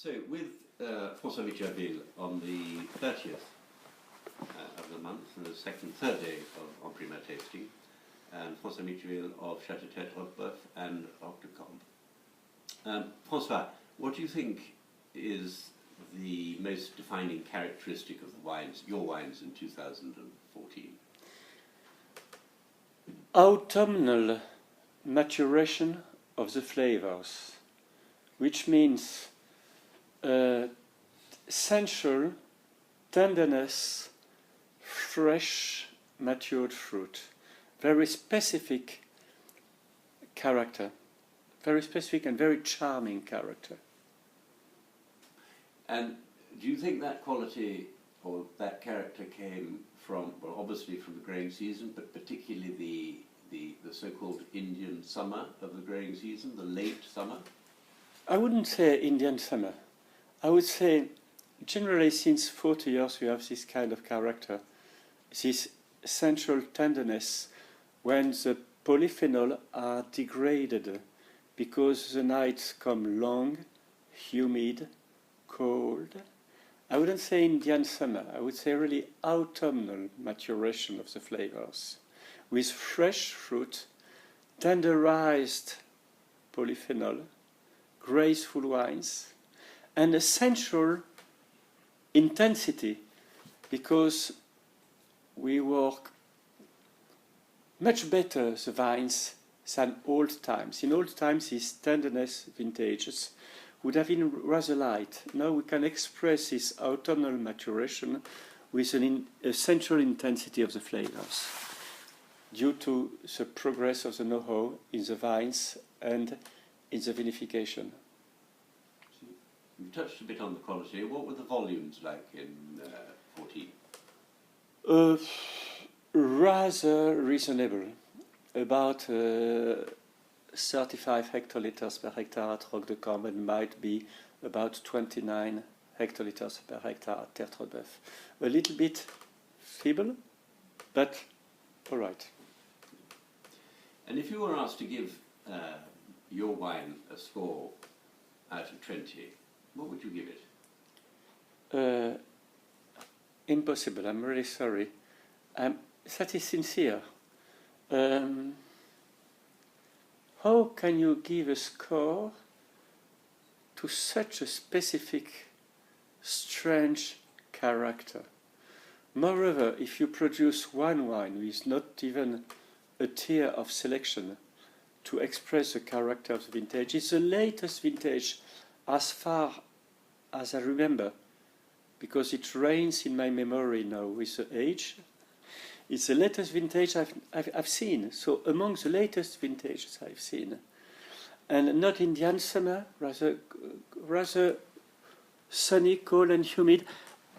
So with François Mitjavile on the 30th of the month, and the third day of en primeur tasting, and François Mitjavile of Châteaux Tertre Roteboeuf and Roc de Cambes. François, what do you think is the most defining characteristic of the wines, your wines in 2014? Autumnal maturation of the flavors, which means sensual tenderness, fresh matured fruit, very specific character, very specific and very charming character. And do you think that quality or that character came from, well, obviously from the growing season, but particularly the so-called Indian summer of the growing season, the late summer? I wouldn't say Indian summer. I would say generally since 40 years we have this kind of character, this sensual tenderness when the polyphenol are degraded because the nights come long, humid, cold. I wouldn't say Indian summer, I would say really autumnal maturation of the flavors with fresh fruit, tenderized polyphenol, graceful wines, and a sensual intensity because we work much better the vines than old times. In old times, these tenderness vintages would have been rather light. Now we can express this autumnal maturation with a sensual intensity of the flavors due to the progress of the know-how in the vines and in the vinification. You touched a bit on the quality. What were the volumes like in 14? Rather reasonable, about 35 hectoliters per hectare at Roc de Cambes and might be about 29 hectoliters per hectare at Tertre Roteboeuf. A little bit feeble, but all right. And if you were asked to give your wine a score out of 20, what would you give it? Impossible, I'm really sorry. That is sincere. How can you give a score to such a specific, strange character? Moreover, if you produce one wine with not even a tier of selection to express the character of the vintage, it's the latest vintage as far as I remember, because it reigns in my memory now with the age. It's the latest vintage I've seen, so among the latest vintages I've seen. And not Indian summer, rather sunny, cold and humid.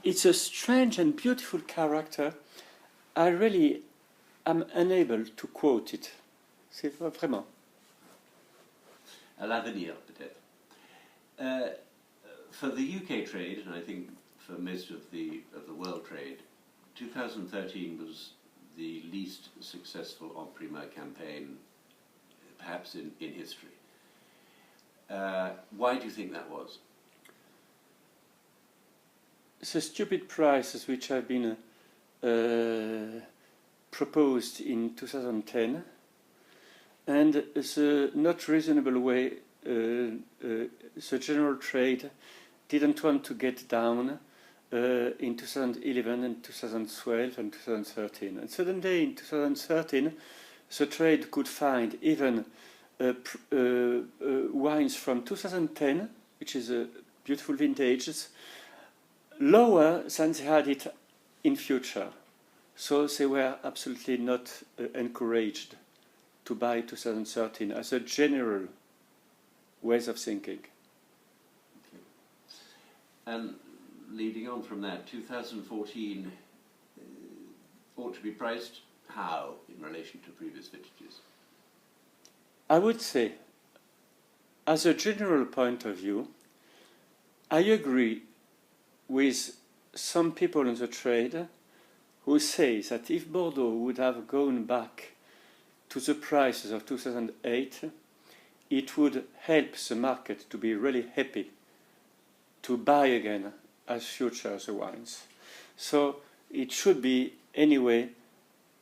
It's a strange and beautiful character. I really am unable to quote it. C'est vraiment. À l'avenir, peut-être. For the UK trade, and I think for most of the world trade, 2013 was the least successful en primeur campaign, perhaps in history. Why do you think that was? The stupid prices which have been proposed in 2010 and the not reasonable way the general trade didn't want to get down in 2011 and 2012 and 2013. And suddenly in 2013 the trade could find even wines from 2010, which is a beautiful vintages, lower than they had it in future. So they were absolutely not encouraged to buy 2013 as a general ways of thinking. Okay. And leading on from that, 2014 ought to be priced how in relation to previous vintages? I would say, as a general point of view, I agree with some people in the trade who say that if Bordeaux would have gone back to the prices of 2008, it would help the market to be really happy to buy again as future the wines. So it should be anyway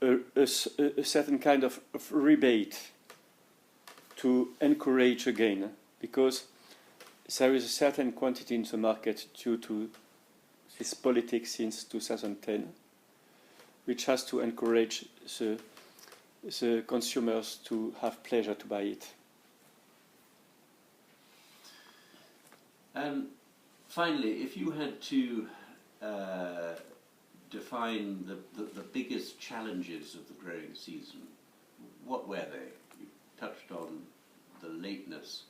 a certain kind of rebate to encourage again, because there is a certain quantity in the market due to this politics since 2010, which has to encourage the consumers to have pleasure to buy it. And finally, if you had to define the biggest challenges of the growing season, what were they? You touched on the lateness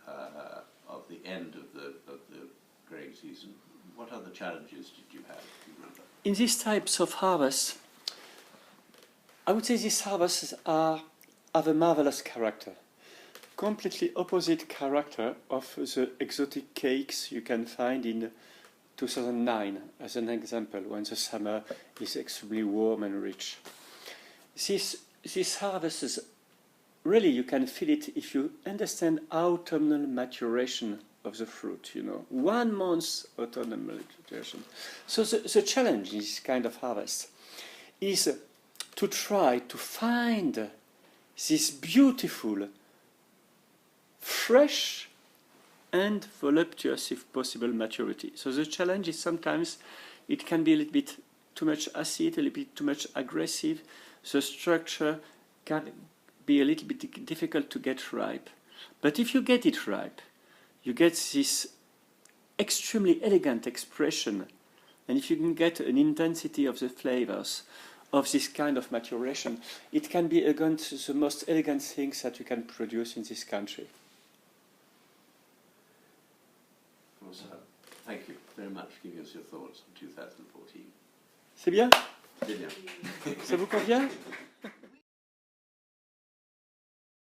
of the end of the growing season. What other challenges did you have? Do you remember? In these types of harvests, I would say these harvests have a marvelous character. Completely opposite character of the exotic cakes you can find in 2009 as an example, when the summer is extremely warm and rich. These harvests, really you can feel it if you understand autumnal maturation of the fruit, 1 month autumnal maturation. So the challenge in this kind of harvest is to try to find this beautiful, fresh and voluptuous, if possible, maturity. So the challenge is sometimes it can be a little bit too much acid, a little bit too much aggressive. The structure can be a little bit difficult to get ripe. But if you get it ripe, you get this extremely elegant expression. And if you can get an intensity of the flavors of this kind of maturation, it can be again the most elegant things that you can produce in this country. Thank you very much for giving us your thoughts on 2014. C'est bien? C'est bien. Ça vous convient?